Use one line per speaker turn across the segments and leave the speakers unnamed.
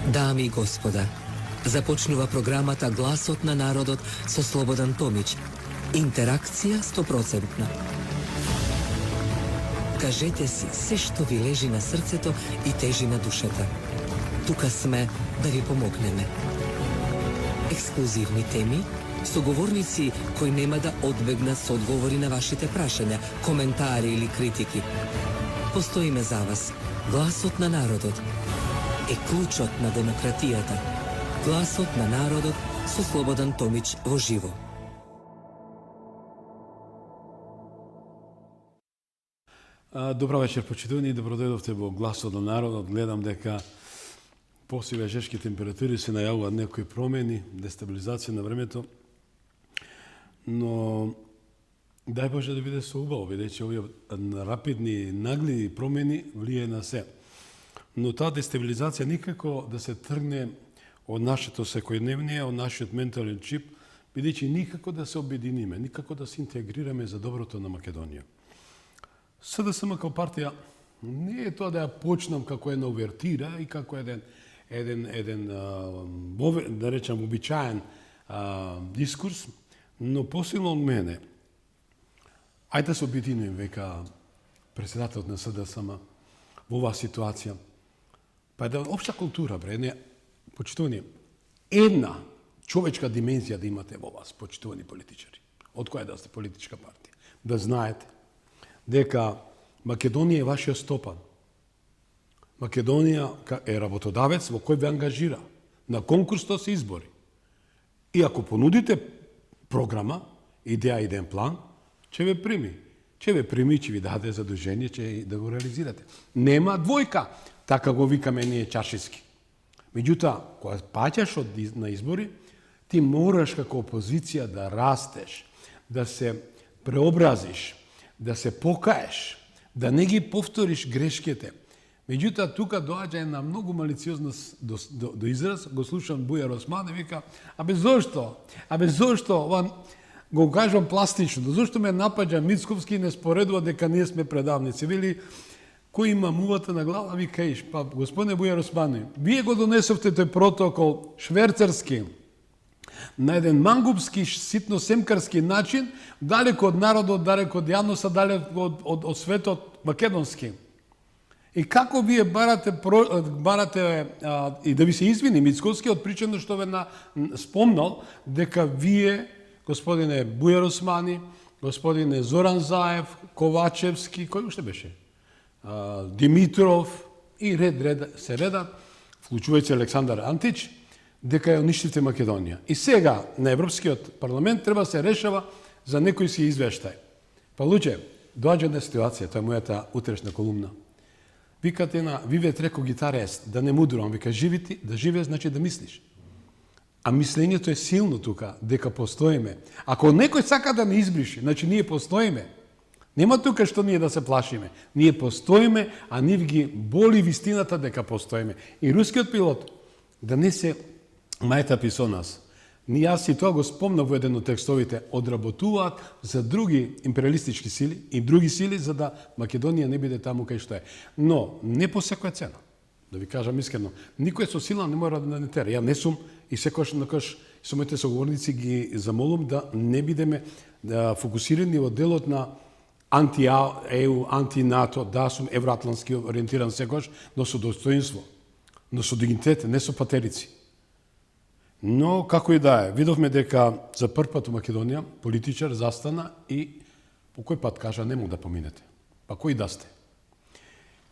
Дами и господа, започнува програмата Гласот на народот со Слободан Томич. Интеракција 100%. Кажете си се што ви лежи на срцето и тежи на душата. Тука сме да ви помогнеме. Ексклузивни теми, соговорници кои нема да одбегнат со одговори на вашите прашања, коментари или критики. Постоиме за вас. Гласот на народот е клучот на демократијата. Гласот на народот со Слободан Томич во живо.
Добро вечер, почитувани, добродојдовте во Гласот на народот. Гледам дека после вежешки температури се најавуваат некои промени, дестабилизација на времето, но дај Боже да биде со убаво, бидејќи овие рапидни, нагли промени влијае на се. Но таа дестабилизација никако да се тргне од нашето секојдневние, од нашиот ментален чип, бидејќи никако да се обединиме, никако да се интегрираме за доброто на Македонија. СДСМ као партија не е тоа да ја почнам како една овертира и како еден да речам обичаен дискурс, но посилно од мене. Ајде да се обединим, века председателот на СДСМ во оваа ситуација. Па да општа култура, бре, не почитувани, една човечка димензија да имате во вас, почитувани политичари, од која да сте политичка партија, да знаете дека Македонија е вашиот стопан. Македонија е работодавец во кој ве ангажира. На конкурсто се избори. И ако понудите програма, идеја, иден план, ќе ве прими. Ќе ве прими, ќе ви даде задолжение, ќе да го реализирате. Нема двојка, така го викаме ние чаршиски. Меѓутоа, кога паѓаш на избори, ти мораш како опозиција да растеш, да се преобразиш, да се покаеш, да не ги повториш грешките. Меѓутоа, тука доаѓа една многу малициозност до израз, го слушам Бујар Осман и вика, зошто? Ова го кажам пластично, зошто ме напаѓа Мицковски и не споредува дека ние сме предавници? Вели, кој има мувата на глава, ви каиш, па господине Бујар Осман, вие го донесовте тој протокол шверцарски, на еден мангупски, ситно-семкарски начин, далеко од народот, далеко од јавноста, далеко од светот македонски. И како вие барате и да ви се извини Мицковски од причина што ве спомнал дека вие, господине Бујар Османи, господине Зоран Заев, Ковачевски, кој уште беше? Димитров и ред се редат, вклучувајќи Александар Антич, дека ја уништивте Македонија. И сега на Европскиот парламент треба се решава за некој си извештај. Па луѓе, доаѓа една ситуација, тоа е мојата утрешна колумна. Викате на Вивет Реко гитарест, да не мудрувам, вика да живееш значи да мислиш. А мислењето е силно тука, дека постоиме. Ако некој сака да не избриши, значи ние постоиме. Нема тука што ние да се плашиме. Ние постоиме, а нив ги боли вистината дека постоиме. И рускиот пилот да не се мајтапи со нас. Јас и тоа го спомнав во еден од текстовите, одработуваат за други империалистички сили и други сили за да Македонија не биде таму кај што е. Но не по секоја цена. Да ви кажам искрено, никој со сила не мора да не тера. Ја не сум и секојаш накош со моите соговорници ги замолам да не бидеме фокусирани во делот на анти-ЕУ, анти-НАТО, да сум евроатлантски ориентиран секојаш, но со достоинство, но со дигнитет, не со патерици. Но, како и да е, видовме дека за прв пат у Македонија политичар застана и по кој пат кажа не мог да поминете. Па кој да сте?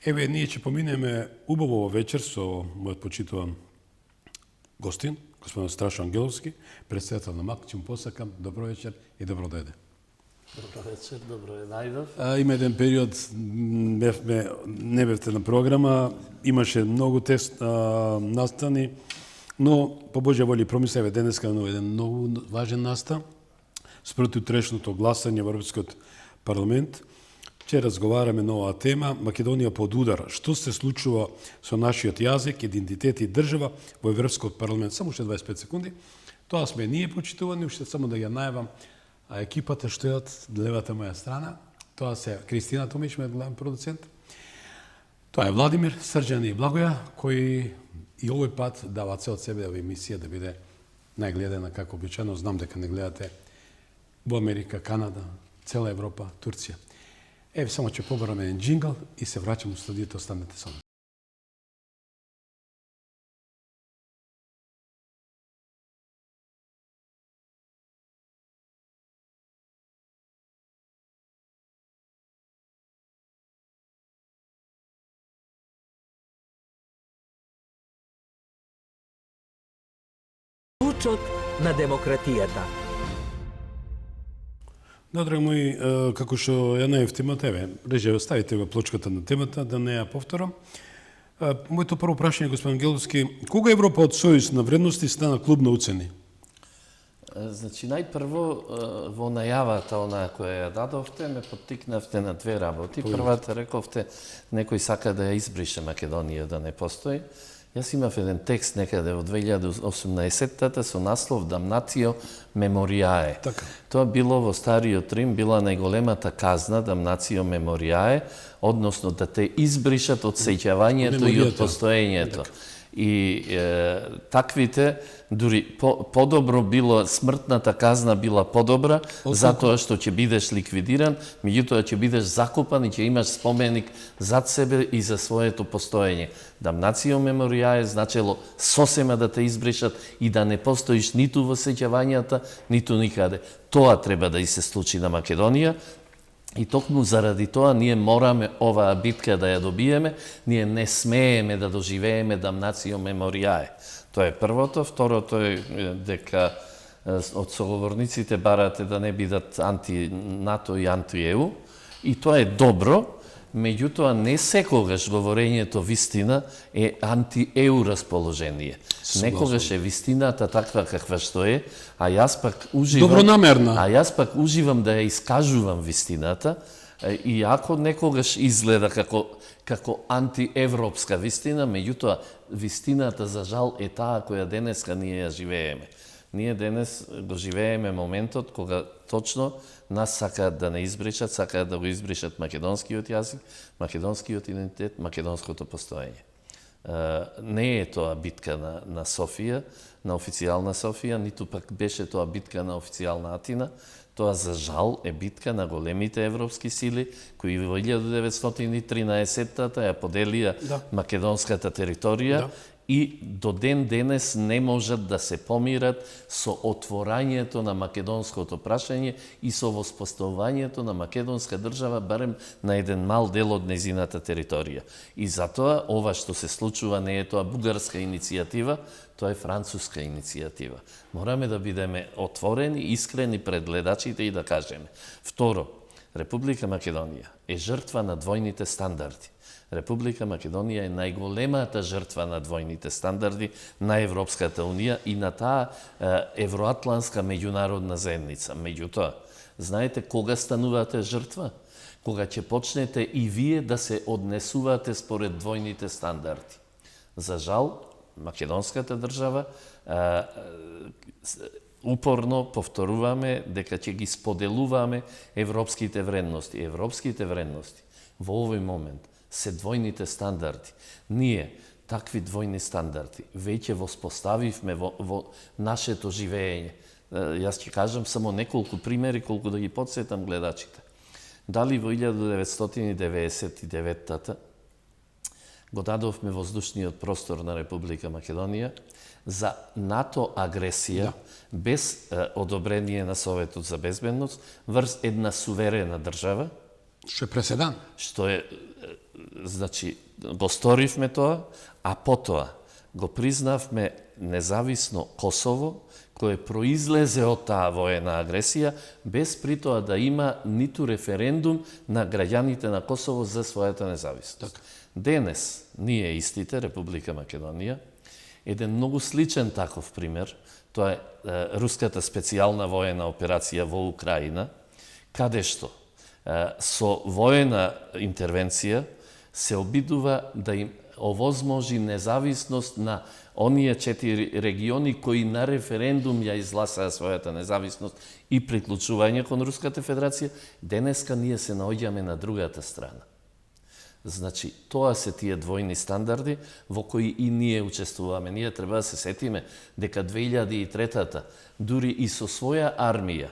Еве, ние ќе поминеме убаво вечер со мојот почитуван гостин, господин Страшо Ангеловски, председател на МАК, ќе му посакам добро вечер и добро дојде.
Добро вечер, добро е најдов.
Има еден период, не бевте на програма, имаше многу тест настани, но по Божја воля промислеве денеска на еден многу важен настан спроти утрешното гласање во Европскиот парламент. Ќе разговараме на оваа тема. Македонија под удар. Што се случува со нашиот јазик, идентитет и држава во Европскиот парламент? Само уште 25 секунди. Тоа сме ние почитувани, уште само да ја најавам екипата што е од левата моја страна. Тоа се Кристина Томич, мојот главен продуцент. Тоа е Владимир, Срđan и Благоја, кои И овој пат дава цел од себе оваа емисија да биде најгледана како обичаено. Знам дека не гледате во Америка, Канада, цела Европа, Турција. Еве само ќе побараме еден джингл и се враќам у студиото, останете со нас.
Клучот на демократијата.
Да, драги мои, како што ја најав темата, еве, реже, ставите го плочката на темата, да не ја повторам. Моето прво прашање, господин Ангеловски, кога Европа од сојуз на вредности стана клуб на уцени?
Значи, најпрво, во најавата онаа која ја дадовте, ме поттикнавте на две работи. Првата рековте, некој сака да ја избрише Македонија, да не постои. Јас имав еден текст некаде во 2018-тата со наслов Damnatio Memoriae.
Така.
Тоа било во Стариот Рим, била најголемата казна Damnatio Memoriae, односно да те избришат од сеќавањето и од постоењето. И таквите, дури подобро било, смртната казна била подобра, затоа што ќе бидеш ликвидиран, меѓутоа ќе бидеш закопан и ќе имаш споменик зад себе и за своето постоење. Damnatio Memoriae значело сосема да те избришат и да не постоиш ниту во сеќавањата, ниту никаде. Тоа треба да и се случи на Македонија. И токму заради тоа ние мораме оваа битка да ја добиеме, ние не смееме да доживееме Damnatio Memoriae. Тоа е првото. Второто е дека од соговорниците барате да не бидат анти-НАТО и анти-ЕУ. И тоа е добро, меѓутоа не секогаш говорењето вистина е анти-ЕУ расположение. Некогаш е вистината таква каква што е, а јас пак уживам...
Добронамерна.
А јас пак уживам да ја искажувам вистината, иако некогаш изгледа како антиевропска вистина, меѓутоа вистината за жал е таа која денеска ние ја живееме. Ние денес го живееме моментот кога точно нас сакаат да не избришат, сакаат да го избришат македонскиот јазик, македонскиот идентитет, македонското постоење. Не е тоа битка на Софија, на официјална Софија, ниту пак беше тоа битка на официјална Атина. Тоа за жал е битка на големите европски сили кои во 1913-та ја поделија македонската територија. И до ден денес не можат да се помират со отворањето на македонското прашање и со воспоставувањето на македонска држава, барем на еден мал дел од незината територија. И затоа ова што се случува не е тоа бугарска иницијатива, тоа е француска иницијатива. Мораме да бидеме отворени, искрени пред гледачите и да кажеме. Второ, Република Македонија е жртва на двојните стандарди. Република Македонија е најголемата жртва на двојните стандарди на Европската Унија и на таа евроатланска меѓународна заедница. Меѓутоа, знаете кога станувате жртва? Кога ќе почнете и вие да се однесувате според двојните стандарди. За жал, македонската држава упорно повторуваме дека ќе ги споделуваме европските вредности. Европските вредности во овој момент се двојните стандарди. Ние такви двојни стандарди веќе воспоставивме во нашето живење. Јас ќе кажам само неколку примери колку да ги потсетам гледачите. Дали во 1999-та го дадовме воздушниот простор на Република Македонија за НАТО агресија без одобрение на Советот за безбедност врз една суверена држава.
Што е преседан.
Што е, значи, го сторивме тоа, а потоа го признавме независно Косово, кое произлезе од таа воена агресија, без при тоа да има ниту референдум на граѓаните на Косово за својата независност. Денес, ние истите, Република Македонија, еден многу сличен таков пример, тоа е руската специјална воена операција во Украина, каде што со воена интервенција се обидува да им овозможи независност на оние 4 региони кои на референдум ја изгласаа својата независност и приклучување кон Руската Федерација. Денеска ние се наоѓаме на другата страна. Значи, тоа се тие двојни стандарди во кои и ние учествуваме. Ние треба да се сетиме дека 2003-та, дури и со своја армија,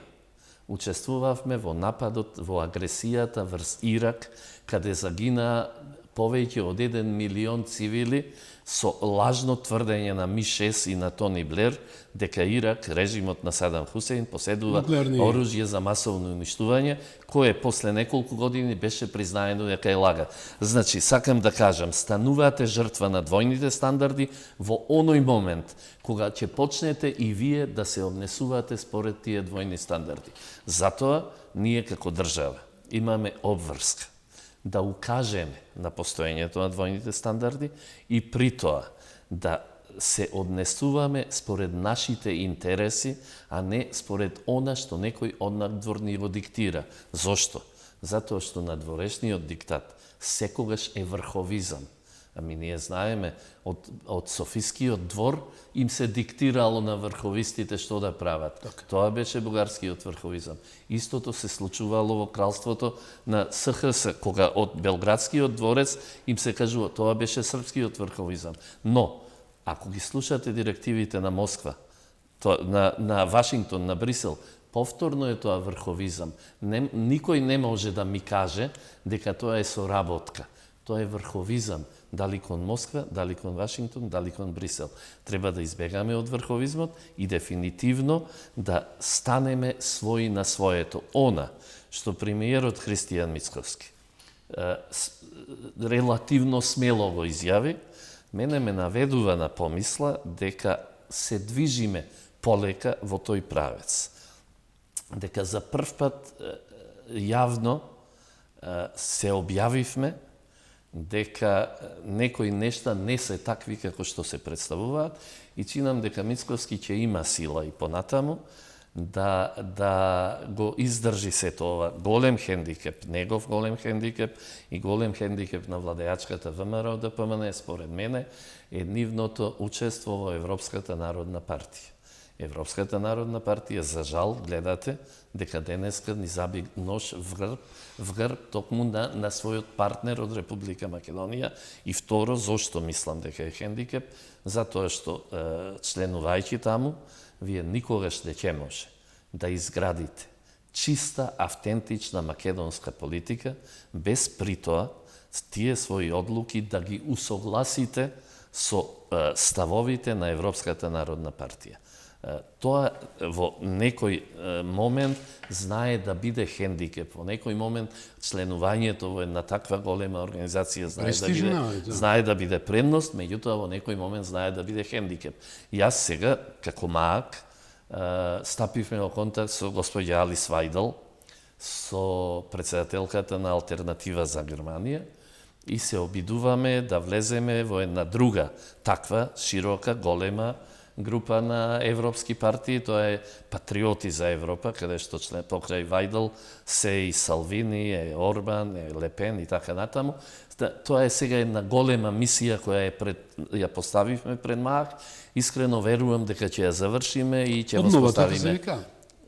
учествувавме во нападот, во агресијата врз Ирак, каде загина повеќе од 1 милион цивили со лажно тврдење на Ми-6 и на Тони Блер дека Ирак, режимот на Садам Хусеин, поседува оружје за масовно уништување, кое после неколку години беше признаено дека е лага. Значи, сакам да кажам, станувате жртва на двојните стандарди во оној момент кога ќе почнете и вие да се однесувате според тие двојни стандарди. Затоа, ние како држава имаме обврска да укажеме на постоењето на двојните стандарди и при тоа да се однесуваме според нашите интереси, а не според она што некој однадвор ни го диктира. Зошто? Затоа што надворешниот диктат секогаш е врховизам. Ами ние знаеме, од Софискиот двор им се диктирало на врховистите што да прават. Тоа беше бугарскиот врховизам. Истото се случувало во кралството на СХС, кога од Белградскиот дворец им се кажува, тоа беше српскиот врховизам. Но, ако ги слушате директивите на Москва, на Вашингтон, на Брисел, повторно е тоа врховизам. Никој не може да ми каже дека тоа е соработка. Тоа е врховизам. Дали кон Москва, дали кон Вашингтон, дали кон Брисел. Треба да избегаме од врховизмот и дефинитивно да станеме своји на своето. Она што премиерот Христијан Мицковски релативно смело го изјави, мене ме наведува на помисла дека се движиме полека во тој правец. Дека за прв пат јавно се објавивме дека некои нешта не се такви како што се представуваат и чинам дека Мицковски ќе има сила и понатаму да го издржи сето ова. Голем хендикеп, негов голем хендикеп и голем хендикеп на владеачката ВМРО ДПМН, според мене, е нивното учество во Европската народна партија. Европската народна партија, за жал, гледате дека денеска ни заби нож в грб токму на својот партнер од Република Македонија. И второ, зошто мислам дека е хендикеп? Затоа што членувајќи таму, вие никогаш не ќе може да изградите чиста, автентична македонска политика, без при тоа тие своји одлуки да ги усогласите со ставовите на Европската народна партија. Тоа во некој момент знае да биде хендикеп, во некој момент членувањето во една таква голема организација знае да биде предност, меѓутоа во некој момент знае да биде хендикеп. Јас сега, како маак, стапивме во контакт со господја Алис Вајдал, со председателката на Алтернатива за Германија, и се обидуваме да влеземе во една друга таква, широка, голема група на европски партии, тоа е Патриоти за Европа, каде што член покрај Вајдал се и Салвини, е Орбан, е Лепен и така натаму. Тоа е сега една голема мисија која ја поставивме пред МААК. Искрено верувам дека ќе ја завршиме и ќе го поставиме.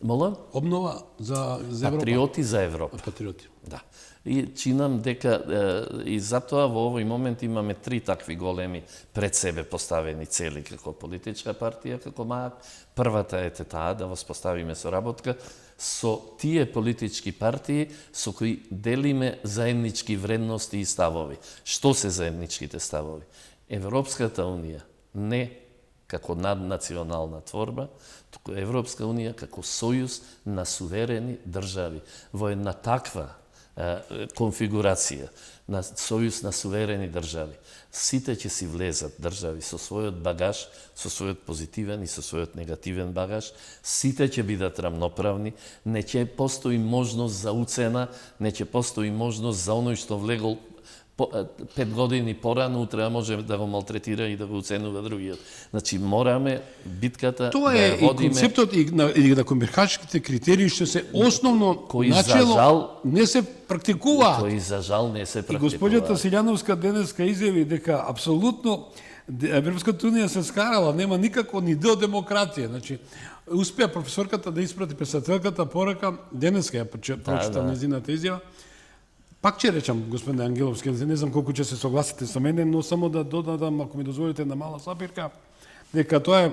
Молам?
Обнова за Европа.
Патриоти за Европа.
Патриоти.
Да. И чинам дека и затоа во овој момент имаме 3 такви големи пред себе поставени цели како политичка партија, како МААК. Првата е таа да воспоставиме соработка со тие политички партии со кои делиме заеднички вредности и ставови. Што се заедничките ставови? Европската унија не како наднационална творба, туку Европска унија како сојуз на суверени држави. Во една таква конфигурација на сојуз на суверени држави, сите ќе си влезат држави со својот багаж, со својот позитивен и со својот негативен багаж, сите ќе бидат рамноправни, не ќе постои можност за уцена, не ќе постои можност за оној што влегол 5 години порано, утре може да го малтретира и да го уценува другиот. Значи, мораме битката
тоа
да ја водиме.
Тоа е и концептот и на комбирхачките критерии што се основно начело не се практикуваат.
Кои за жал не се практикуваат.
И госпоѓата Силјановска денеска изјави дека апсолутно Европската унија се скарала, нема никако ни дел демократија. Значи, успеа професорката да испрати писателката порака, денеска ја прочитав незината изјава, Пак ќе речам, господине Ангеловски, не знам колку ќе се согласите со мене, но само да додадам, ако ми дозволите, на мала сапирка, дека тоа е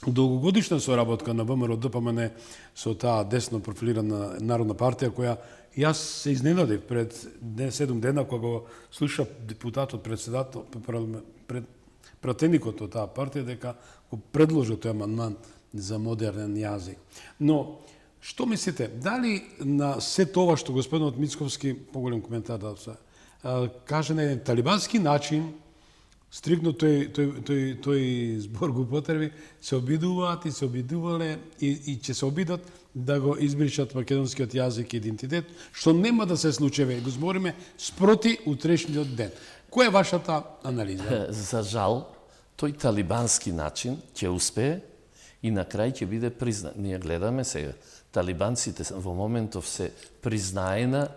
долгогодишна соработка на ВМРО ДПМН со таа десно профилирана Народна партија, која јас се изненадив пред 7 дена кога го слушав депутатот, председател, пратеникот од таа партија, дека го предложил тој амандман за модерен јазик. Но, што мислите, дали на се тоа што господинот Мицковски, поголем коментар да се каже на еден талибански начин, стрикно тој збор го употреби, се обидуваат и се обидувале и ќе се обидат да го избришат македонскиот јазик и идентитет, што нема да се случи, го збориме спроти утрешниот ден. Која е вашата анализа?
За жал, тој талибански начин ќе успее и на крај ќе биде признат. Ние гледаме сега, талибанците во моментов се признаена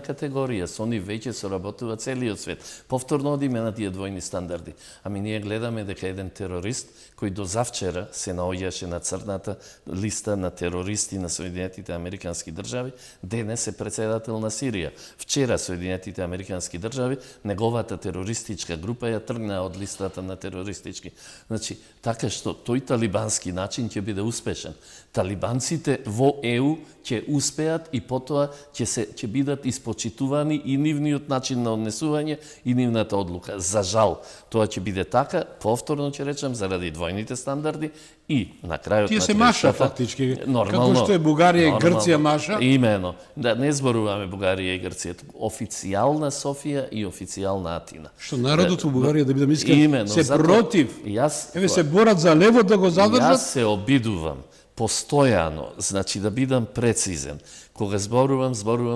категорија, со они веќе соработува целиот свет. Повторно одиме на тие двојни стандарди. Ами ние гледаме дека еден терорист кој до завчера се наоѓаше на црната листа на терористи на Соединетите Американски држави, денес е председател на Сирија. Вчера Соединетите Американски држави, неговата терористичка група ја тргна од листата на терористички. Значи, така што тој талибански начин ќе биде успешен. Талибанците во ЕУ ќе успеат и потоа ќе бидат испочитувани и нивниот начин на однесување и нивната одлука. За жал, тоа ќе биде така, повторно ќе речем, заради двојните стандарди и на крајот
тие
на
се маша фактички,
нормално,
како што е Бугарија и Грција маша.
Имено. Да, не зборуваме Бугарија и Грција, официјална Софија и официјална Атина.
Што народот во Бугарија да бидам искрен се против. Еве се борат за лево да го задржат.
Јас се обидувам постојано, значи да бидам прецизен. Кога зборувам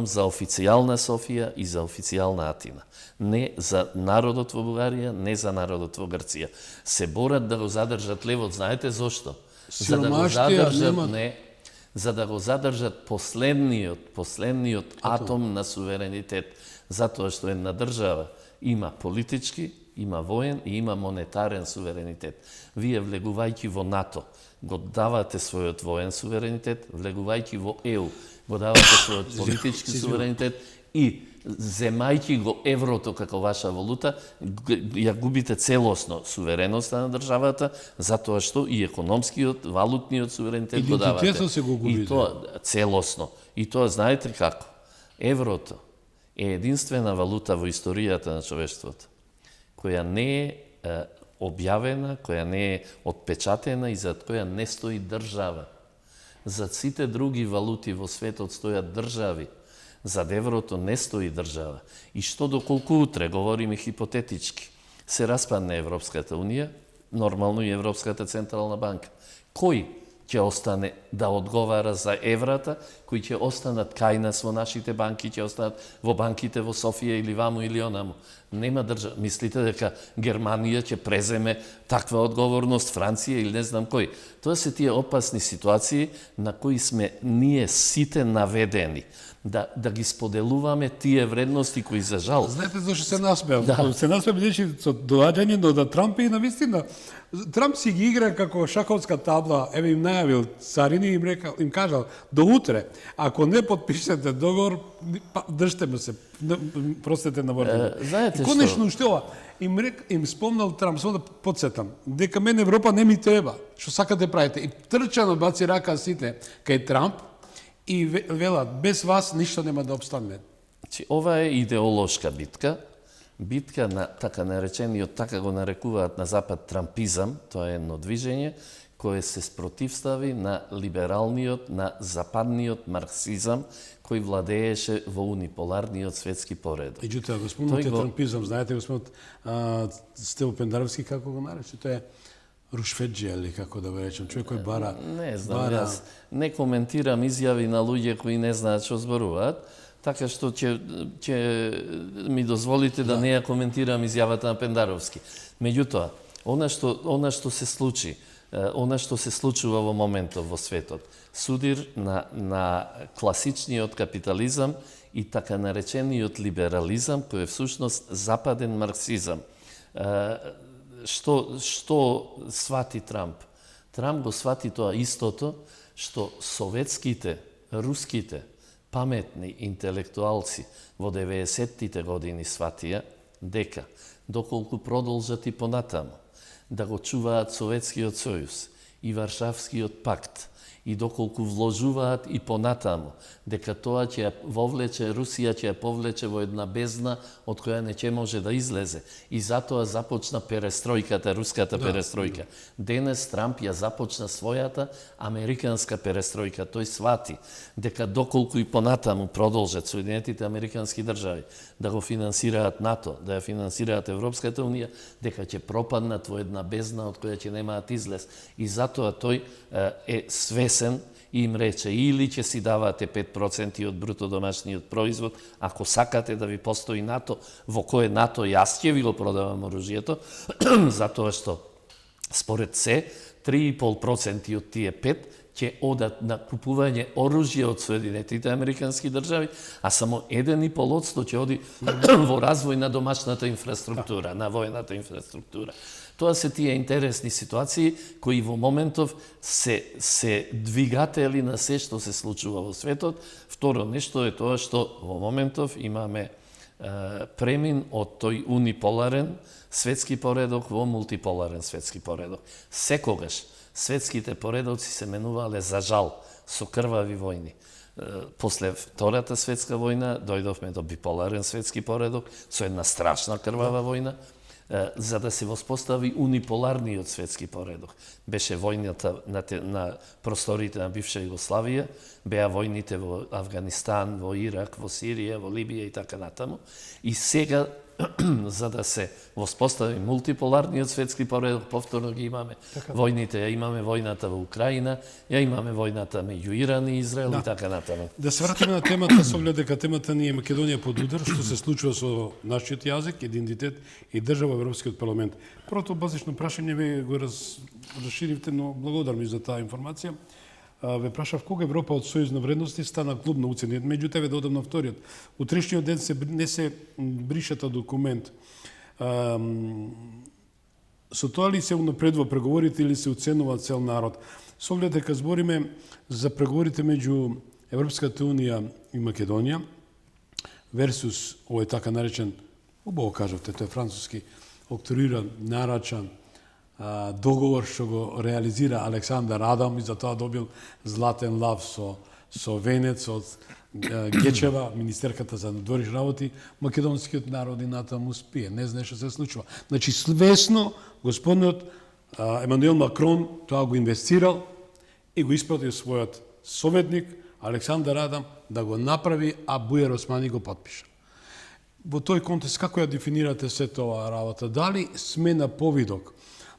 за официјална Софија и за официјална Атина. Не за народот во Бугарија, не за народот во Грција. Се борат да го задржат левот, знаете зошто? За да го задржат, за да го задржат последниот атом на суверенитет. Затоа што една држава има политички, има воен и има монетарен суверенитет. Вие влегувајќи во НАТО, го давате својот воен суверенитет, влегувајќи во ЕУ, го давате својот политички суверенитет и земајќи го еврото како ваша валута, ја губите целосно сувереноста на државата, затоа што и економскиот, валутниот суверенитет го давате.
Идентитетот се го губите.
И тоа целосно. И тоа знаете како? Еврото е единствена валута во историјата на човештвото, која не е објавена, која не е отпечатена и за која не стои држава. За сите други валути во светот стојат држави. За еврото не стои држава. И што доколку утре, говориме хипотетички, се распадне Европската Унија, нормално и Европската Централна банка. Кој ќе остане да одговара за еврата, кои ќе останат кај нас во нашите банки, ќе останат во банките во Софија или ваму или онаму. Нема држава. Мислите дека Германија ќе преземе таква одговорност, Франција или не знам кој. Тоа се тие опасни ситуации на кои сме ние сите наведени. Да ги споделуваме тие вредности кои за жал.
Знаете зашто се насмеав? Да. Се насмеав бидејќи со доаѓање на Трамп и на вистина Трамп си ги игра како шаховска табла. Еве им најавил царини и им кажал до утре ако не потпишете договор држте ме се. Простете на вордење.
Знаете што?
Конечно ова им спомнал Трамп, само да подсетам, дека мене Европа не ми треба. Што сакате правите? И трчано баци рака сите кај Трамп и велат, без вас ништо нема да обстане.
Ова е идеолошка битка. Битка на така наречениот, така го нарекуваат на Запад трампизам, тоа е едно движење кое се спротивстави на либералниот, на западниот марксизам, кој владееше во униполарниот светски поредок.
Меѓутоа, го спомнате трампизам, знаете, господ Стево Пендаровски како го нарече, тоа е рушфеджија, или како да го речем, човек кој бара...
Не знам, јас не коментирам изјави на луѓе кои не знаат што зборуваат, така што ќе ми дозволите да не ја коментирам изјавата на Пендаровски. Меѓутоа, она што се случи, она што се случува во моментов во светот, судир на класичниот капитализам и така наречениот либерализам, кој е всушност западен марксизам. Што свати Трамп? Трамп го свати тоа истото што советските, руските, паметни интелектуалци во 90-тите години сватија дека доколку продолжат и понатаму да го чуваат Советскиот сојуз и Варшавскиот пакт, и доколку вложуваат и понатаму, дека тоа ќе ја вовлече, Русија ќе ја повлече во една бездна од која не ќе може да излезе. И затоа започна перестројката, руската перестројка. Денес Трамп ја започна својата американска перестројка. Тој свати дека доколку и понатаму продолжат Соединетите американски држави да го финансираат НАТО, да ја финансираат Европската унија, дека ќе пропаднат во една бездна од која ќе немаат излез. И затоа тој е свесен и им рече или ќе си давате 5% од бруто домашниот производ, ако сакате да ви постои НАТО, во кое НАТО јас ќе ви го продавам оружјето, затоа што според се 3,5% од тие 5 ќе одат на купување оружје од Соединетите американски држави, а само 1,5% ќе оди во развој на домашната инфраструктура, на војната инфраструктура. Тоа се тие интересни ситуации кои во моментов се двигатели на се што се случува во светот. Второ нешто е тоа што во моментов имаме премин од тој униполарен светски поредок во мултиполарен светски поредок. Секогаш светските поредоци се менувале за жал со крвави војни. После Втората светска војна дојдовме до биполарен светски поредок со една страшна крвава војна, за да се воспостави униполарниот светски поредок. Беше војната на просториите на бивша Југославија, беа војните во Авганистан, во Ирак, во Сирија, во Либија и така натаму. И сега, за да се воспостави мултиполарниот светски поредок, повторно ги имаме војните, ја имаме војната во Украина, ја имаме војната меѓу Иран и Израел и така натаму.
Да се вратиме на темата, со оглед дека темата ни е Македонија под удар, што се случува со нашиот јазик, идентитет и држава во Европскиот парламент. Првото базично прашање ве го расширивте, но благодарам ви за таа информација. Ве прашав кога Европа од сојузна вредности стана клуб на уцени. Меѓутоа ве додам на вториот. Утрешниот ден не се бришата документ. Со тоа ли се унапредува преговорите или се уценува цел народ? Со оглед дека збориме за преговорите меѓу Европската унија и Македонија версус овој така наречен, убаво кажавте, тој француски октриран, нарачан договор што го реализира Александар Адам и за тоа добил златен лав со венец од Гечева, министерката за надворешни работи. Македонскиот народ и натаму спие, не знае што се случува. Значи свесно господинот Емануел Макрон тоа го инвестирал и го испратил својот советник Александар Адам да го направи, а Бујар Османи го потпиша. Во тој контекст како ја дефинирате се тоа работа? Дали сме на повидок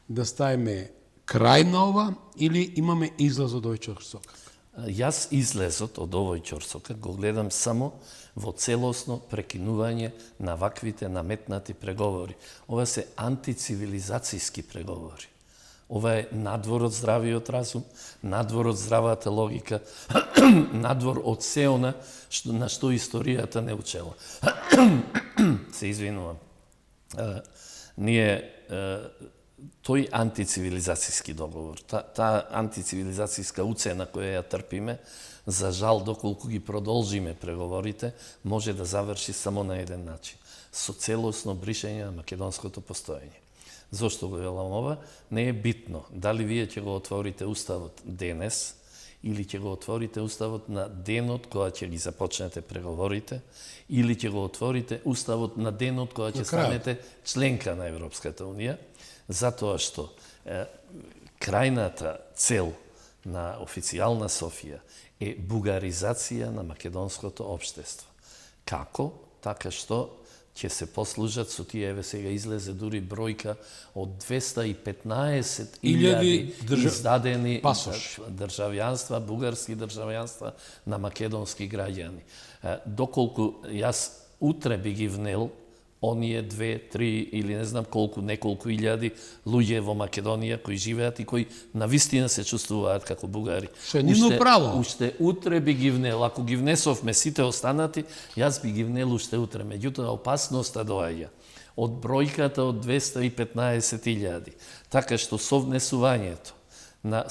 да ставиме крај на ова или имаме излаз од овој чорсокак?
Јас излезот од овој чорсокак го гледам само во целосно прекинување на ваквите наметнати преговори. Ова се антицивилизацијски преговори. Ова е надвор од здравиот разум, надвор од здравата логика, надвор од се она на што историјата не учела. Се извинувам. Тој антицивилизацијски договор, таа антицивилизацијска уцена која ја трпиме, за жал, доколку ги продолжиме преговорите, може да заврши само на еден начин, со целосно бришење на македонското постоење. Зошто го велам ова? Не е битно дали вие ќе го отворите уставот денес или ќе го отворите уставот на денот кога ќе ги започнете преговорите, или ќе го отворите уставот на денот кога ќе станете членка на Европската унија, затоа што крајната цел на официјална Софија е бугаризација на македонското општество. Како? Така што ќе се послужат со тие, еве сега излезе дури бројка од 215.000 издадени државјанства, бугарски државјанства на македонски граѓани. Доколку јас утре би ги внел оние 2, 3 или не знам колку, неколку илјади луѓе во Македонија кои живеат и кои навистина се чувствуваат како бугари.
Што е нивно право.
Уште утре би ги внел. Ако ги внесовме сите останати, јас би ги внел уште утре. Меѓутоа, опасноста доаѓа од бројката од 215.000. Така што со внесувањето,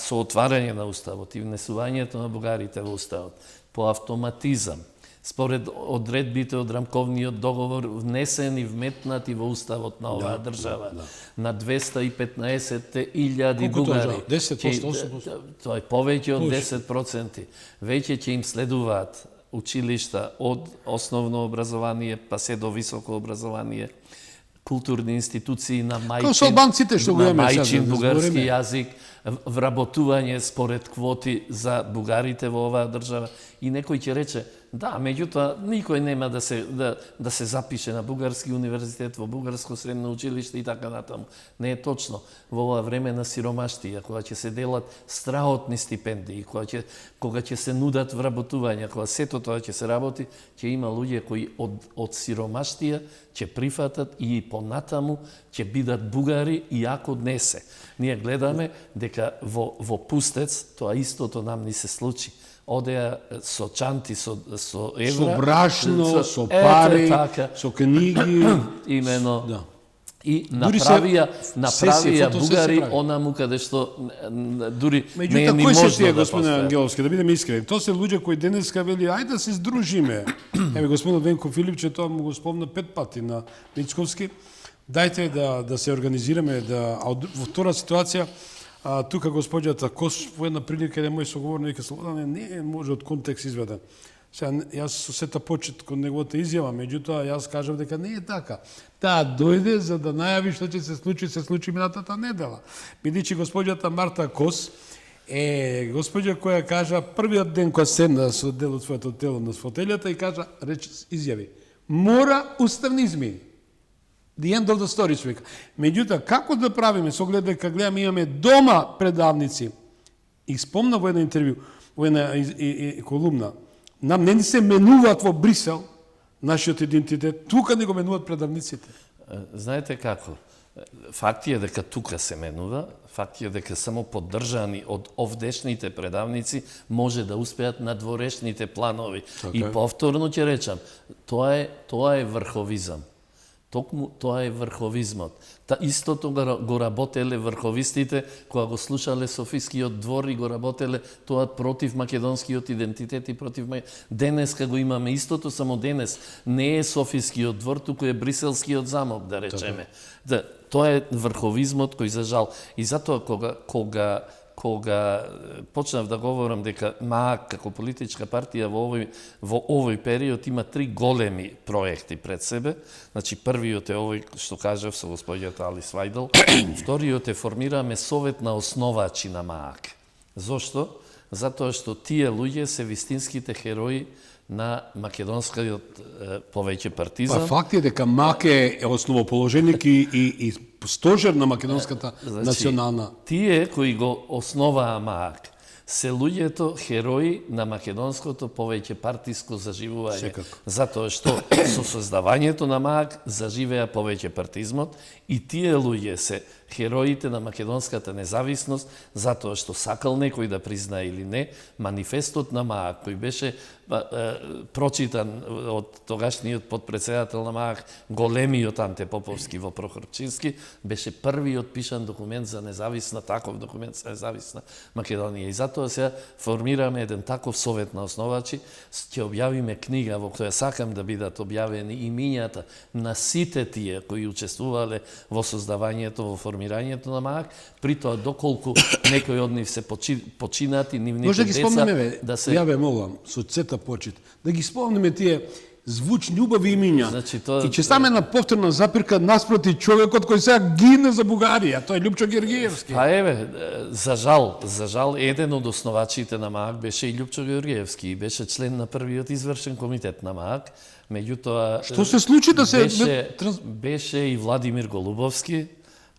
со отварање на уставот и внесувањето на бугарите во уставот, по автоматизам според одредбите од рамковниот договор внесени, вметнати во уставот на оваа држава, на 215.000 бугари.
10%,
Тоа е повеќе од 10%. Веќе ќе им следуваат училишта од основно образование па се до високо образование, културни институции на мајчин бугарски јазик, вработување според квоти за бугарите во оваа држава. И некој ќе рече, да, меѓутоа никој нема да се запише на бугарски универзитет, во бугарско средно училиште и така натаму. Не е точно. Во ова време на сиромаштија, кога ќе се делат страхотни стипендии, кога ќе се нудат вработувања, кога сето тоа ќе се работи, ќе има луѓе кои од сиромаштија ќе прифатат и понатаму ќе бидат бугари иако днесе. Ние гледаме дека во Пустец тоа истото нам ни се случи. Одеа со чанти, со евра,
со брашно, со пари, со книги.
Именно. И направија бугари онаму каде што дури не е ни можно да
кој се тие, господин Ангеловски, да бидеме искрени? Тоа се луѓе кои денеска вели, ајде да се здружиме. Еве, господин Венко Филипче, тоа му го спомна 5 пати на Мицковски. Дајте да се организираме, во втора ситуација, тука госпоѓата Кос, во една прилика, еден мој соговорник вика, Слободан не може од контекст изведен. Сега, јас со сета почет кон неговата изјава, меѓутоа јас кажав дека не е така. Таа дојде за да најави што ќе се случи минатата недела. Бидејќи госпоѓата Марта Кос е госпоѓа која кажа првиот ден кога седна со дел од своето тело на фотелјата и кажа, изјави, мора уставни измени. The end of the story, човек. Меѓутоа, како да правиме, со оглед дека гледаме, имаме дома предавници, и спомна во една интервју, во една колумна, нам не се менуваат во Брисел, нашиот идентитет, тука не го менуваат предавниците.
Знаете како? Факт е дека тука се менува, факт е дека само поддржани од овдешните предавници може да успеат на дворешните планови. И повторно ќе речам, тоа е врховизам. Токму тоа е врховизмот. Истото го работеле врховистите кога го слушале Софискиот двор и го работеле тоа против македонскиот идентитет и против денеска го имаме истото, само денес не е Софискиот двор, туку е Бриселскиот замок, да речеме. Тоа е врховизмот кој за жал. И затоа кога почнав да говорам дека МААК како политичка партија во овој период има 3 големи проекти пред себе. Значи првиот е овој што кажав со господјата Алис Вајдл, вториот е формираме совет на основачи на МААК. Зошто? Затоа што тие луѓе се вистинските херои на македонскиот повеќе партизам.
Па факт е дека МААК е основоположеник и стожер на македонската национална.
Тие кои го основаа МААК се луѓето херои на македонското повеќе партиско заживување. Затоа што со создавањето на МААК заживеа повеќе партизмот и тие луѓе се хероите на македонската независност, затоа што сакал некој да признае или не, манифестот на МААК, кој беше прочитан од тогашниот подпредседател на МААК, големиот Анте Поповски во Прохорчински, беше првиот пишан документ за независна, таков документ за независна Македонија. И затоа сега формираме еден таков совет на основачи, ќе објавиме книга во која сакам да бидат објавени имињата на сите тие кои учествувале во создавањето, во формирањето на МААК, при тоа доколку некои од нив се починати, нивните
деца... Може да ги спомнеме,
ја
бе молам, со цета почит, да ги спомнеме тие звучни, убави имиња.
Значи,
и ќе стане на повторна запирка наспроти човекот кој сега гине за Бугарија, тоа е Љупчо Георгиевски.
Па еве, за жал, еден од основачите на МААК беше и Љупчо Георгиевски, и беше член на првиот извршен комитет на МААК. Меѓутоа,
што се случи да се
беше и Владимир Голубовски,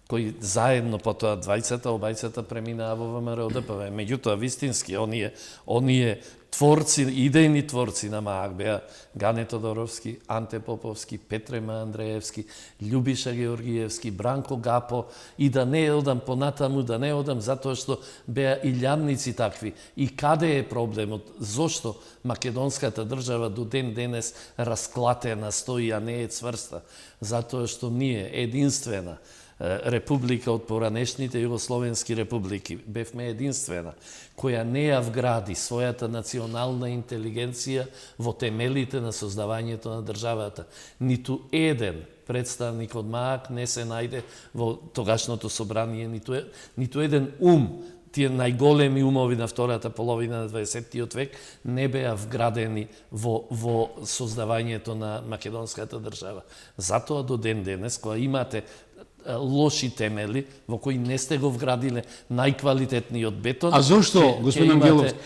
кои заедно потоа обајцата преминаа во ВМРО ДПВ. Меѓутоа вистински оние творци, идејни творци на МААК беа Гане Тодоровски, Анте Поповски, Петрема Андреевски, Љубиша Георгиевски, Бранко Гапо, и да не одам понатаму, затоа што беа и лјадници такви. И каде е проблемот? Зошто македонската држава до ден денес расклатена стои, а не е цврста? Затоа што ние единствена република од поранешните југословенски републики, бевме единствена, која не ја вгради својата национална национална интелигенција во темелите на создавањето на државата. Ниту еден представник од МААК не се најде во тогашното собрание, ниту еден тие најголеми умови на втората половина на 20-тиот век не беа вградени во создавањето на македонската држава. Затоа до ден денес, кога имате лоши темели во кои не сте го вградиле најквалитетниот бетон.
А зошто, господин Ангеловски,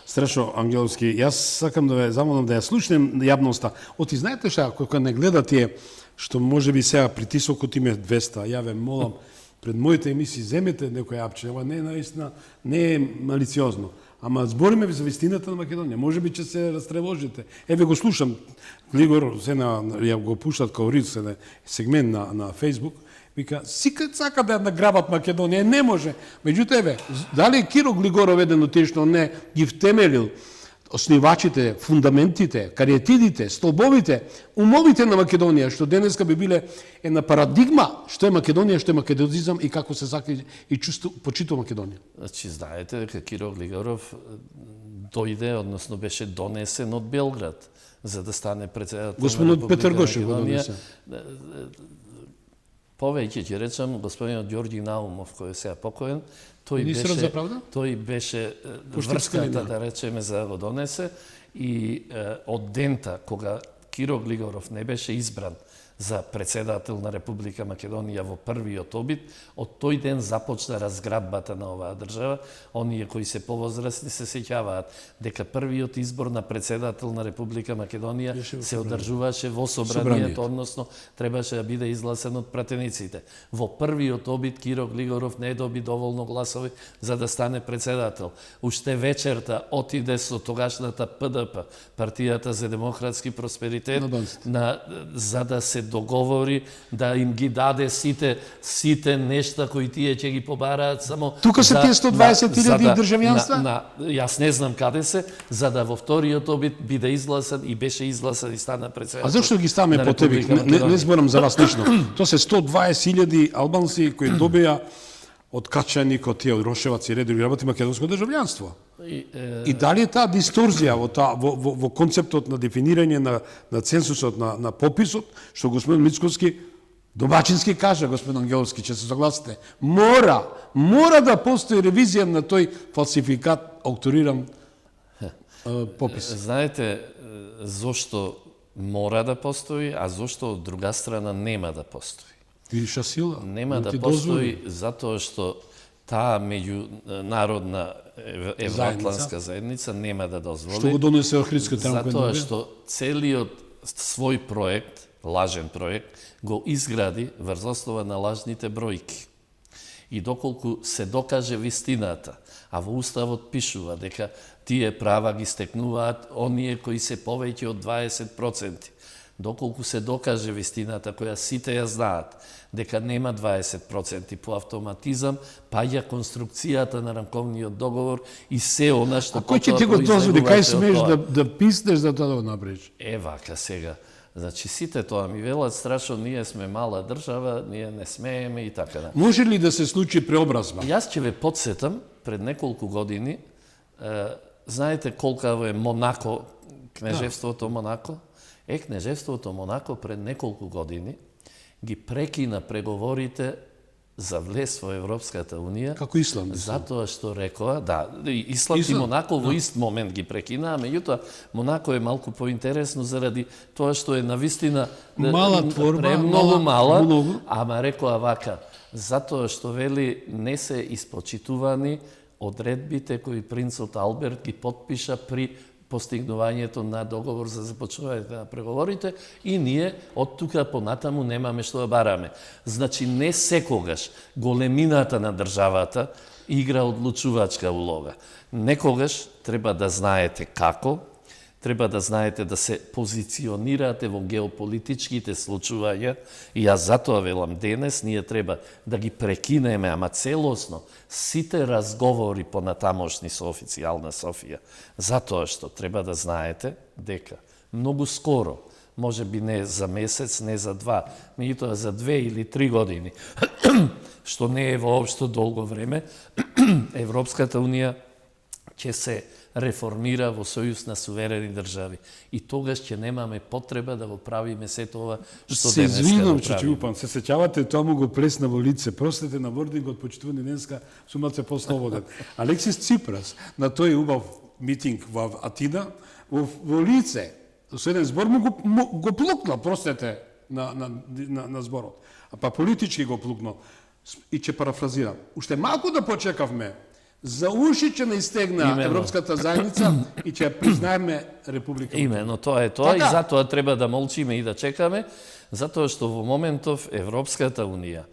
Страшо Ангеловски, јас сакам да ве замолам да ја слушнем јавноста. Оти знаете што, кога не гледате што можеби сега притисокот им е 200, ја ве молам пред моите емисии земете некој апче, ова не е наистина, не е малициозно. Ама збориме за вистината на Македонија. Можеби ќе се растревожите. Еве го слушам Глигор, ја го пуштат као рилс, сегмент на Facebook. Вика, сака да награбат Македонија, не може. Меѓутоа, еве, дали Киро Глигоров еден од тие што не ги втемелил основачите, фундаментите, кариетидите, столбовите, умовите на Македонија, што денеска би биле една парадигма што е Македонија, што е македонизам и како се сака и почитува Македонија.
Значи, знаете дека Киро Глигоров дојде, односно беше донесен од Белград, за да стане председател на
Господинот Петар
Република
Гошев го
Македонија.
донесе.
Повеќе ќе речам, господинот Ѓорѓи Наумов, кој е сега покоен,
Министерот за правда?
Тој беше
Поштинска
врската,
линија.
да речеме, за да го донесе и од дента кога Киро Глигоров не беше избран за председател на Република Македонија во првиот обид, од тој ден започна разграббата на оваа држава. Оние кои се повозрастни се сеќаваат дека првиот избор на председател на Република Македонија се одржуваше во собранието, односно требаше да биде изгласен од пратениците. Во првиот обид Киро Глигоров не доби доволно гласови за да стане председател. Уште вечерта отиде со тогашната ПДП, Партијата за демократски просперитет, за да се договори да им ги даде сите нешта кои тие ќе ги побараат само.
Тука се тие 120.000 државјанства?
Јас не знам каде се, за да во вториот обид биде изгласен и беше изгласен и стана председател.
А зашто ги ставаме по тебе? Не зборам за вас лично. Тоа се 120.000 албанци кои добија од Качаник, од тие од Рошевац и редови работи македонско државјанство. И дали е таа дисторзија во концептот на дефинирање на цензусот, на пописот, што господин Мицковски домачински кажа, господин Ангеловски, че се согласите, мора да постои ревизија на тој фалсификат, авториран попис.
Знаете зошто мора да постои, а зошто од друга страна нема да постои?
Виша сила.
Нема да постои затоа што таа меѓународна евроатлантска заедница нема да дозволи.
Што го донесе Охридска Трампа?
Затоа што целиот свој проект, лажен проект, го изгради врз основа на лажните бројки. И доколку се докаже вистината, а во Уставот пишува дека тие права ги стекнуваат оние кои се повеќе од 20%, доколку се докаже вистината која сите ја знаат, дека нема 20% по автоматизам, паѓа конструкцијата на рамковниот договор и се она што...
А кој ќе ти го дозволи? Кај смееш да писнеш за тоа да го направиш?
Вака сега. Значи, сите тоа ми велат, страшно, ние сме мала држава, ние не смееме и така да.
Може ли да се случи преобразба?
Јас ќе ве подсетам, пред неколку години, знаете колкаво е Монако, кнежевството Монако? Кнежевството Монако пред неколку години ги прекина преговорите за влез во Европската Унија.
Како Исланд.
Затоа што рекоа, Исланд и Монако во ист момент ги прекинаа, меѓутоа Монако е малку поинтересно заради тоа што е навистина
мала творба,
многу мала, ама рекоа вака, затоа што вели не се испочитувани одредбите кои принцот Алберт ги потпиша при постигнувањето на договор за започнување на преговорите и ние од тука понатаму немаме што да бараме. Значи не секогаш големината на државата игра одлучувачка улога. Некогаш треба да знаете како, треба да знаете да се позиционирате во геополитичките случувања и јас затоа велам денес ние треба да ги прекинеме, ама целосно, сите разговори понатамошни со официјална Софија. Затоа што треба да знаете дека многу скоро, може би не за месец, не за два, меѓутоа за 2 или 3 години, што не е воопшто долго време, Европската Унија ќе се реформира во сојуз на суверени држави. И тогаш ќе немаме потреба да го правиме сето ова што
се
денеска
извинувам,
го
че
правиме.
упам, се сеќавате, тоа му го плесна во лице. Простете на вордингот почитувани денеска сумаце послободен. Алексис Ципрас на тој убав митинг во Атина во лице со еден збор го плукнал, простете на зборот. А па политички го плукнал. И ќе парафразирам. Уште малку да почекавме, за уши ќе не истегна Европската заедница и ќе признаеме Република.
Имено, тоа е тоа и затоа треба да молчиме и да чекаме, затоа што во моментов Европската Унија,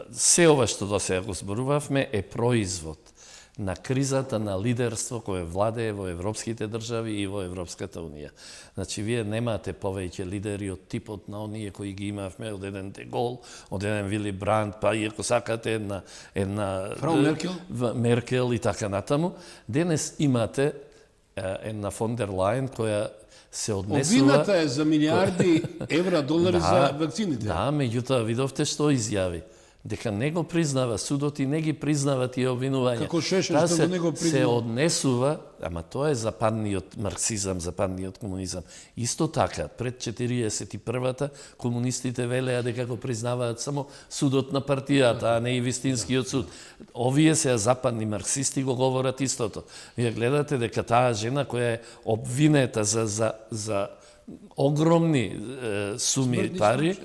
се ова што до сега го зборувавме е производ на кризата на лидерство кое владее во европските држави и во Европската Унија. Значи, вие немате повеќе лидери од типот на оние кои ги имавме, од еден Де Гол, од еден Вили Бранд, па и ако сакате една
Фрау Меркел?
Меркел и така натаму. Денес имате една фон дер Лајен која се однесува...
Обвината е за милиарди евра, долари за вакцините.
Да, меѓутоа видовте што изјави. Дека не го признава судот и не ги признава тие обвинувања.
Како Шешел што го не го признава.
Се однесува, ама тоа е западниот марксизам, западниот комунизам. Исто така, пред 41-та, комунистите велеа дека го признаваат само судот на партијата, а не и вистинскиот суд. Овие се западни марксисти го говорат истото. Вие гледате дека таа жена која е обвинета за огромни суми пари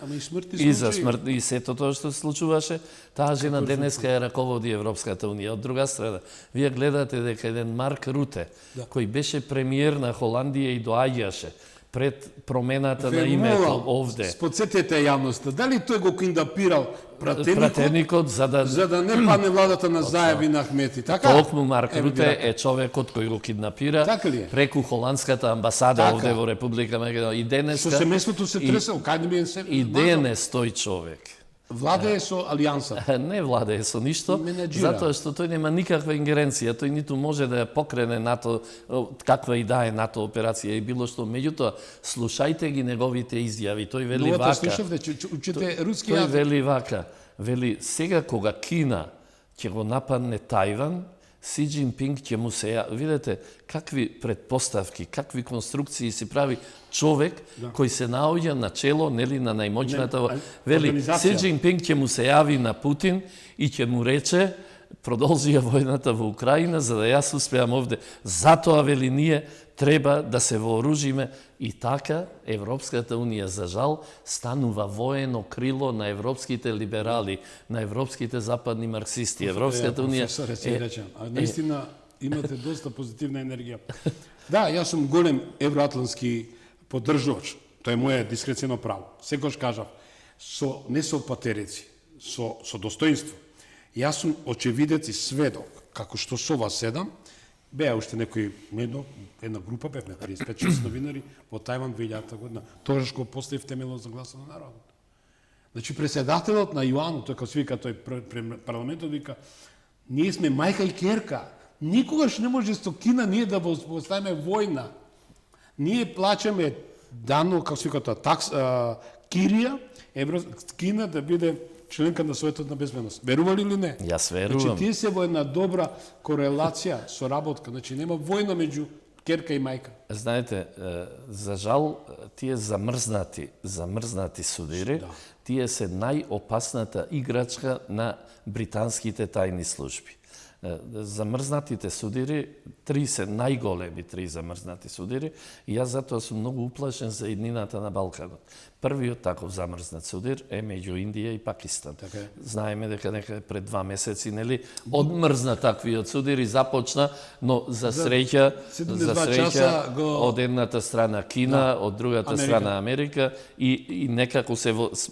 и за смрт и сето тоа што се случуваше, таа жена денеска е раководи Европската Унија. Од друга страна, вие гледате дека еден Марк Руте, кој беше премиер на Холандија и доаѓаше пред промената на името овде.
Сподсетете јавноста, дали тој го киндапирал пратеникот
за
да не падне владата на Заев и на Ахмети, така?
Токму Марк Руте е човекот кој го киднапира преку холандската амбасада овде во Република Македонија. И денеска
со семејството се тресел, кај не се
и денес тој човек
владее со алијанса.
Не владее со ништо, затоа што тој нема никаква ингеренција, тој ниту може да ја покрене НАТО, каква и да е НАТО операција и било што. Меѓутоа, слушајте ги неговите изјави. Тој вели вака.
Учете руски
јазик. Тој
јазик.
вели вака. Вели, сега кога Кина ќе го нападне Тајван, Си Џинпинг ќе му се... Видете, какви предпоставки, какви конструкции си прави човек кој се наоѓа на чело, нели, на најмоćната... Вели, Си Џинпинг ќе му се јави на Путин и ќе му рече продолжија војната во Украина за да јас успеам овде. Затоа, вели, ние треба да се вооружиме и така Европската Унија, за жал, станува воено крило на европските либерали, на европските западни марксисти. Европската Унија
наистина имате доста позитивна енергија. Да, јас сум голем евроатлантски поддржувач. Тоа е моје дискрецијно право. Секојаш кажав, не со патерици, со достоинство. Јас сум очевидец и сведок, како што со вас седам, беа уште некои, една група, бевме 35-6 новинари во Тајван 2000 година. Тогаш го поставив темелот за гласа на народот. Значи, преседателот на ЮАН, тој како свика тој парламентот, вика, ние сме мајка и керка. Никогаш не може со Кина ние да поставиме војна. Ние плачеме дано, како свика тоа, кирија, Кина да биде членка на Советот на безбедност. Верували или не?
Јас верувам.
Значи, тие се во една добра корелација, соработка. Значи, нема војна меѓу керка и мајка.
Знаете, за жал, тие замрзнати судири, тие се најопасната играчка на британските тајни служби. Замрзнатите судири, три се најголеми замрзнати судири, и јас затоа сум многу уплашен за иднината на Балканот. Првиот таков замрзнат судир е меѓу Индија и Пакистан. Знаеме дека некаде пред 2 месеци, нели, одмрзна таквиот судир и започна, но за среќа од едната страна Кина, од другата страна Америка и некако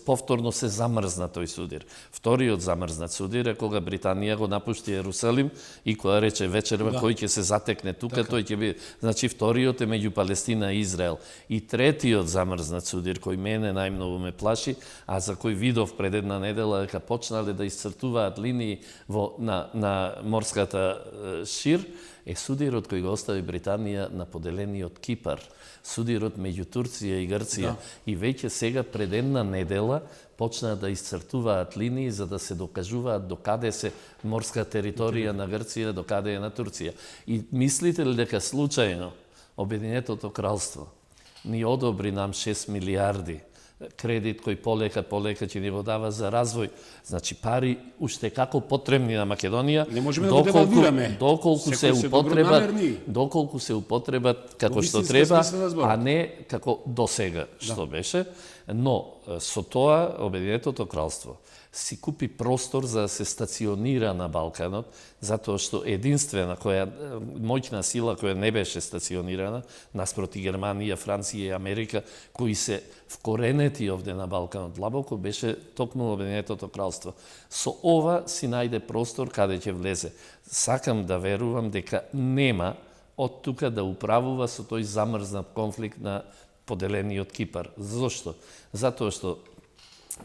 повторно се замрзна тој судир. Вториот замрзнат судир е кога Британија го напушти Јерусалим и кога рече вечерва кој ќе се затекне тука, тој ќе биде. Значи вториот е меѓу Палестина и Израел. И третиот замрзнат судир кој мене најмногу ме плаши, а за кој видов пред една недела дека почнале да исцртуваат линии на морската шир, е судирот кој го остави Британија на поделениот Кипар, судирот меѓу Турција и Грција. И веќе сега пред една недела почнаа да исцртуваат линии за да се докажуваат докаде се морска територија на Грција, докаде е на Турција. И мислите ли дека случајно Обединетото кралство ни одобри нам 6 милиарди кредит кој полека ќе ни го дава за развој. Значи пари уште како потребни на Македонија,
не можеме да го девалвираме.
Доколку се употребат како што треба, а не како досега што беше. Но со тоа Обединетото кралство си купи простор за да се стационира на Балканот, затоа што единствена моќна сила која не беше стационирана наспроти Германија, Франција и Америка, кои се вкоренети овде на Балканот длабоко, беше токму Обединетото кралство. Со ова си најде простор каде ќе влезе. Сакам да верувам дека нема од тука да управува со тој замрзнат конфликт на поделениот Кипар. Зошто? Затоа што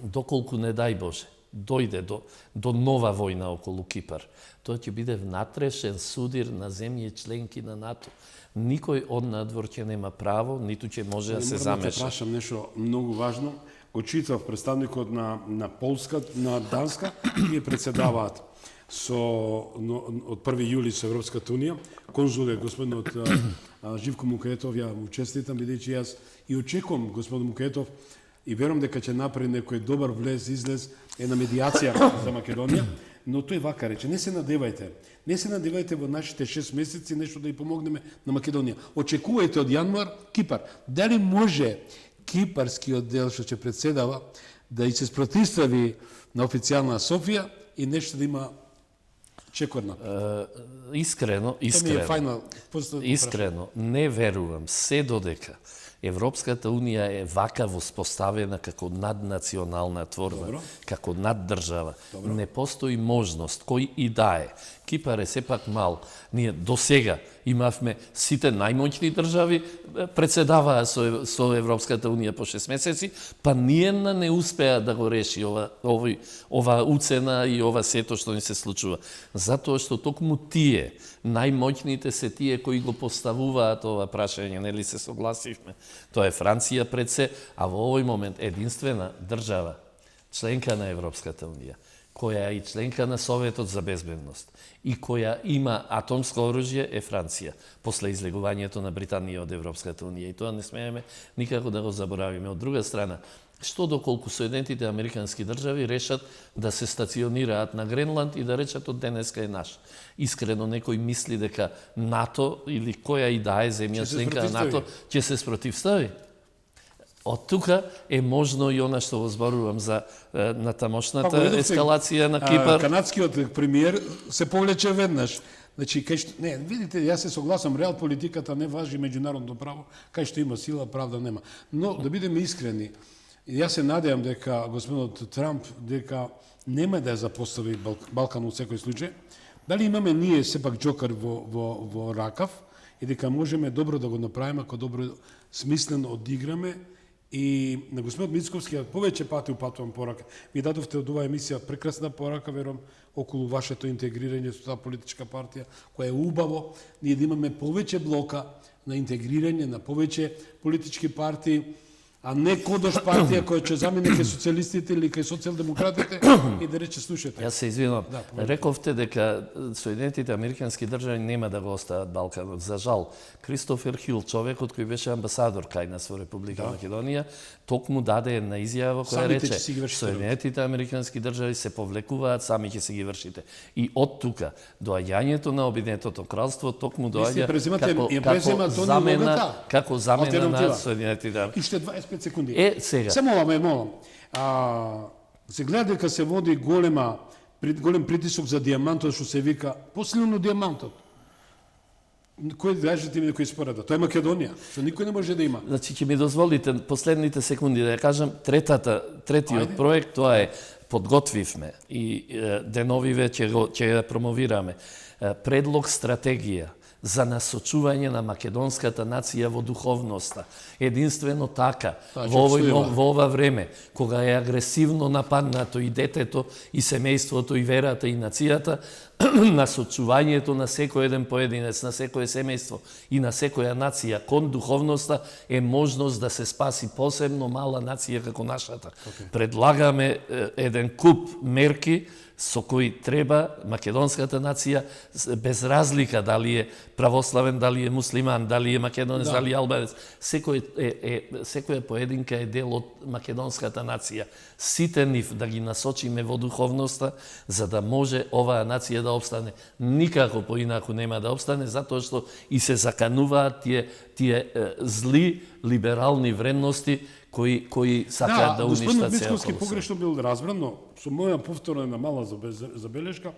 доколку не дај Боже дојде до нова војна околу Кипар, тоа ќе биде внатрешен судир на земји членки на НАТО. Никој од надвор ќе нема право, ниту ќе може да се замеша.
Ќе прашам нешто многу важно. Го читав представникот на Полска, на Данска, тие председаваат од 1 јули со Европската унија. Конзул е господинот Живко Мукетов, ја му честитам, бидејќи јас и очекувам господин Мукетов и верувам дека ќе направи некој добар излез, една медиација за Македонија, но тој вака рече, не се надевајте во нашите 6 месеци нешто да ја помогнеме на Македонија. Очекувајте од јануар Кипар. Дали може кипарскиот дел што ќе председава да и се спротивстави на официјална Софија и нешто да има чекорна?
Искрено, не верувам се додека Европската унија е вака воспоставена како наднационална творба, како наддржава. Не постои можност, кој и да е. Кипар е сепак мал. Ние до сега имавме сите најмоćни држави председаваа со Европската унија по 6 месеци, па ниедна не успеа да го реши ова уцена и ова сето што ни се случува. Затоа што токму тие, најмоćните се тие кои го поставуваат ова прашање, нели се согласивме. Тоа е Франција пред се, а во овој момент единствена држава, членка на Европската унија, која е и членка на Советот за безбедност и која има атомско оружје е Франција, после излегувањето на Британија од Европската унија. И тоа не смееме никако да го заборавиме. Од друга страна, што доколку Соединетите Американски држави решат да се стационираат на Гренланд и да речат од денеска е наш. Искрено некој мисли дека НАТО или која и да е земја членка на НАТО ќе се спротивстави? Од тука е можно и она што го зборувам за натамошната ескалација на Кипар.
Канадскиот премиер се повлече веднаш. Значи, не, видите, јас се согласам, реал политиката не важи меѓународно право, кај што има сила, правда нема. Но, да бидеме искрени, јас се надевам дека господинот Трамп дека нема да ја запостави Балкан во секој случај. Дали имаме ние сепак џокар во ракав и дека можеме добро да го направиме, ако добро смислено одиграме. И на господинот Мицковски повеќе пати упатувам порака. Ви дадовте од оваа емисија прекрасна порака, верувам, околу вашето интегрирање со таа политичка партија, која е убаво, ние да имаме повеќе блока на интегрирање, на повеќе политички партии, а не кодош партија која ќе замени кај социјалистите или кај социјалдемократите и да рече слушате.
Јас се извинувам. Рековте дека Соединетите Американски држави нема да го остават Балканот. За жал, Кристофер Хил, човекот кој беше амбасадор кај нас во Република Македонија, токму даде една изјава која рече Соединетите Американски држави се повлекуваат, сами ќе се ги вршите. И од тука доаѓањето на Обединетото кралство токму доаѓа како замена на Соединетите.
И ще 25 секунди.
Сега.
Се молам. Се гледа дека се води голем притисок за дијамантот, што се вика посилно дијамантот. Кој кажете ми некој спореда? Тоа е Македонија, што никој не може да има.
Значи, ќе ми дозволите последните секунди да ја кажам, третиот проект, тоа е подготвивме и деновиве ќе ја промовираме. Предлог стратегија за насочување на македонската нација во духовноста. Единствено така, во ова време, кога е агресивно нападнато и детето, и семејството, и верата, и нацијата, насочувањето на секој еден поединец, на секое семејство и на секоја нација кон духовноста е можност да се спаси посебно мала нација како нашата. Предлагаме еден куп мерки со кои треба македонската нација, без разлика дали е православен, дали е муслиман, дали е македонец, дали е албанец, секоја поединка е дел од македонската нација. Сите нив да ги насочиме во духовноста, за да може оваа нација да обстане. Никако поинаку нема да обстане, затоа што и се закануваат тие зли либерални вредности кои сакаат да уништат
Господинот Мицковски погрешно бил разбран, но со моја повторна мала забелешка,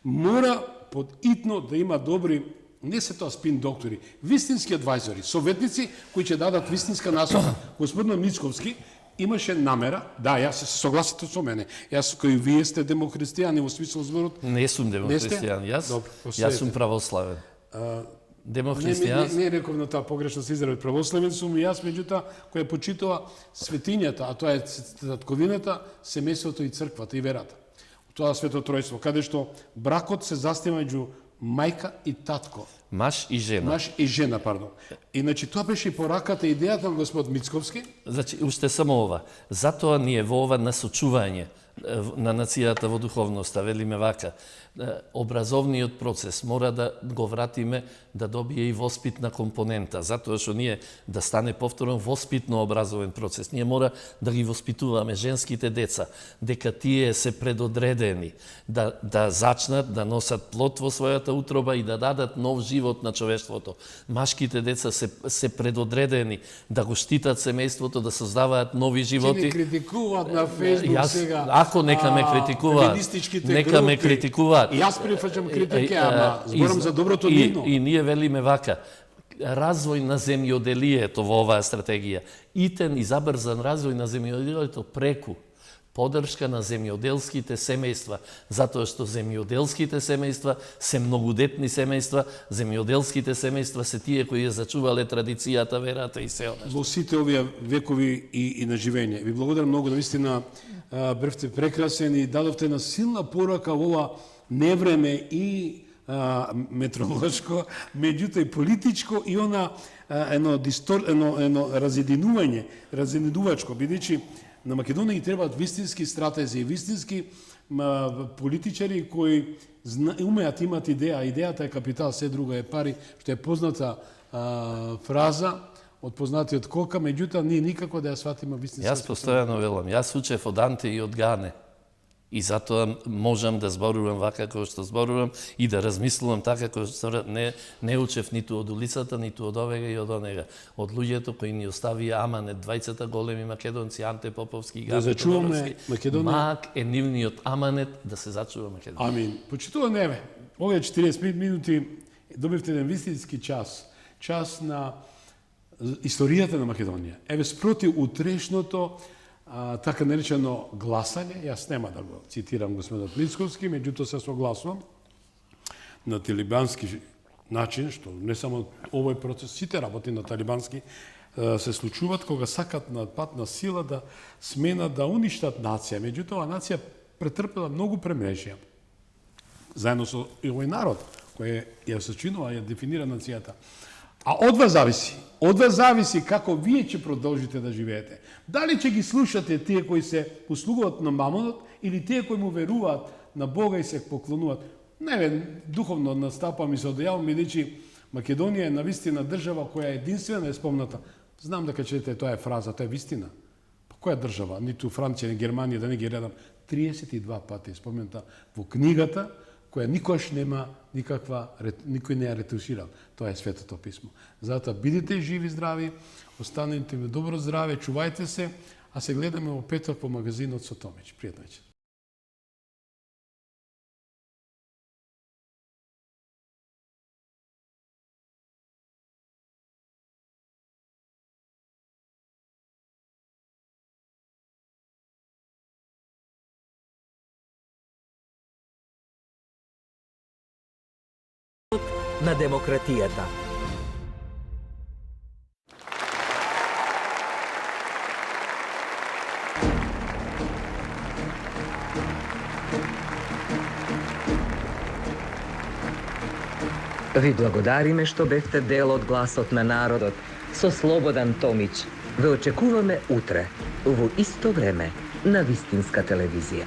мора подитно да има добри, не се тоа спин доктори, вистински адвајзори, советници кои ќе дадат вистинска насока. Господинот Мицковски имаше намера, да, јас се согласите со мене. Јас кој вие сте демохристијани во смисол зборот.
Не сум демохристијан, јас сум православен.
Не реков на таа погрешна се изрази православен сум и јас, меѓутоа, која почитува светињата, а тоа е татковината, семејството и црквата и верата. Тоа свето тројство, каде што бракот се застива меѓу мајка и татко.
Маж и жена.
Маж и жена, пардон. Иначе тоа беше и пораката, идејата на господ Мицковски.
Значи, уште само ова. Затоа ние во ова насочување на нацијата во духовноста, велиме вака, образовниот процес мора да го вратиме да добие и воспитна компонента, затоа што ние да стане повторно воспитно образовен процес. Ние мора да ги воспитуваме женските деца, дека тие се предодредени да зачнат, да носат плод во својата утроба и да дадат нов живот на човештвото. Машките деца се предодредени да го штитат семејството, да создаваат нови животи.
Ти не критикуваат на Фейсбук сега.
Ако нека ме критикуваат, нека ме критикуваат.
И јас прифаќам критики, ама зборам за доброто нивно.
И ние велиме вака, развој на земјоделието во оваа стратегија, итен и забрзан развој на земјоделието преку поддршка на земјоделските семејства, затоа што земјоделските семејства се многудетни семејства, земјоделските семејства се тие кои ја зачувале традицијата, верата и се она.
Во сите овие векови и на живење. Ви благодарам многу, наистина бевте прекрасен и дадовте на силна порака во ова невреме и метролошко, меѓуто и политичко и она едно разединувачко, бидејќи на Македонија ги требаат вистински стратези, вистински политичари кои умеат, имат идеја, идејата е капитал, се друго е пари, што е позната фраза од познатиот Кока, меѓутоа ние никако да ја сватиме вистински.
Јас постојано велам, јас учев од Анте и од Гане. И затоа можам да зборувам вака како што зборувам и да размислувам така како што не учев ниту од улицата, ниту од овега и од онега. Од луѓето кои ни оставија аманет, двајцата големи македонци, Анте Поповски и Гане
Тодоровски. Македонија.
Мак е нивниот аманет да се зачува Македонија.
Амин. Почитувам еве, овие 45 минути добивте еден вистински час на историјата на Македонија. Еве спроти утрешното така наречено гласање, јас нема да го цитирам господинот Мицковски, меѓутоа се согласувам на талибански начин, што не само овој процес, сите работи на талибански се случуваат кога сакат на пат на сила да сменат, да уништат нација. Меѓутоа, нација претрпела многу премрежија. Заедно со овој народ, кој ја сочинува, ја дефинира нацијата. А од вас зависи како вие ќе продолжите да живеете. Дали ќе ги слушате тие кои се услугуваат на мамонот или тие кои му веруваат на Бога и се поклонуваат. Не, духовно настапам и се одјавам, бидејќи Македонија е навистина држава која е единствена е спомната. Знам дека четете, тоа е фраза, тоа е вистина. Па која држава? Ниту Франција, ни Германија, да не ги редам, 32 пати е спомната во книгата, која никош нема никој не ја ретуширал. Тоа е Светото писмо. Затоа бидете живи, здрави, останете во добро здраве, чувајте се, а се гледаме во петок по магазинот со Томич. Пријатна вечер.
на демократијата.
Ви благодариме што бевте дел од гласот на народот. Со Слободан Томич ве очекуваме утре, во исто време, на Вистинска телевизија.